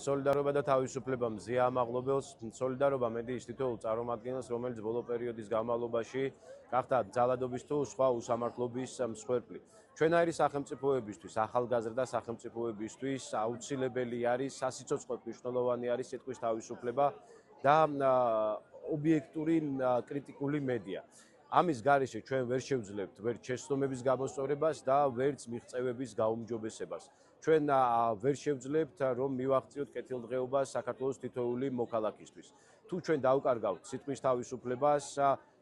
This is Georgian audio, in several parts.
სოლიდარობა და თავისუფლება მზია ამაღლობელს, სოლიდარობა მედიის თითოეულ წარმომადგენელს, რომელიც ბოლო პერიოდის განმავლობაში გახდა ძალადობის თუ სხვა უსამართლობის მსხვერპლი. ჩვენაირი სახელმწიფოებისთვის, ახალგაზრდა სახელმწიფოებისთვის აუცილებელი არის სასიცოცხლოდ მნიშვნელოვანი არის სიტყვის თავისუფლება და ობიექტური კრიტიკული მედია. ამის გარეშე ჩვენ ვერ შევძლებთ ვერც შეცდომების გამოსწორებას და ვერც მიღწევების გაუმჯობესებას. ჩვენ ვერ შევძლებთ რომ მივაღწიოთ კეთილდღეობას საქართველოს თითოეული მოქალაქისთვის. თუ ჩვენ დავკარგავთ სიტყვის თავისუფლებას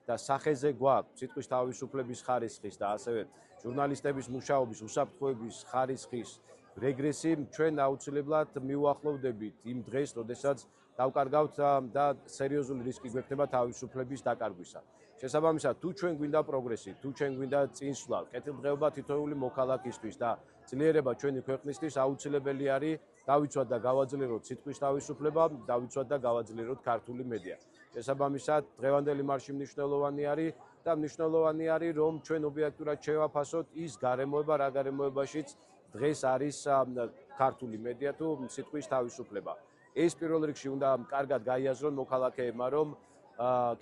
და სახეზე გვაქვს სიტყვის თავისუფლების ხარისხის და ასევე ჟურნალისტების მუშაობის უსაფრთხოების ხარისხის რეგრესი, ჩვენ აუცილებლად მივუახლოვდებით იმ დღეს, როდესაც დავკარგავთ და სერიოზული რისკი გვექნება თავისუფლების დაკარგვისა. შესაბამისად, თუ ჩვენ გვინდა პროგრესი, თუ ჩვენ გვინდა წინსვლა, კეთილდღეობა თითოეული მოქალაქისთვის და ძლიერება ჩვენი ქვეყნისთვის, აუცილებელი არის დავიცვათ და გავაძლიეროთ სიტყვის თავისუფლება, დავიცვათ და გავაძლიეროთ ქართული მედია. შესაბამისად, დღევანდელი მარში მნიშვნელოვანი არის და მნიშვნელოვანი არის, რომ ჩვენ ობიექტურად შევაფასოთ ის გარემოება, რა გარემოებაშიც დღეს არის ქართული მედია თუ სიტყვის თავისუფლება. ეს პირველ რიგში უნდა კარგად გაიაზრონ მოქალაქეებმა, რომ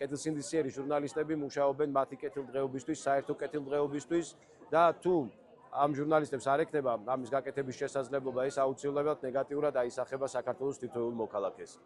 კეთილსინდისიერი ჟურნალისტები მუშაობენ მათი კეთილდღეობისთვის, საერთო კეთილდღეობისთვის და თუ ამ ჟურნალისტებს არ ექნება ამის გაკეთების შესაძლებლობა, ეს აუცილებლად ნეგატიურად აისახება საქართველოს თითოეულ მოქალაქეს.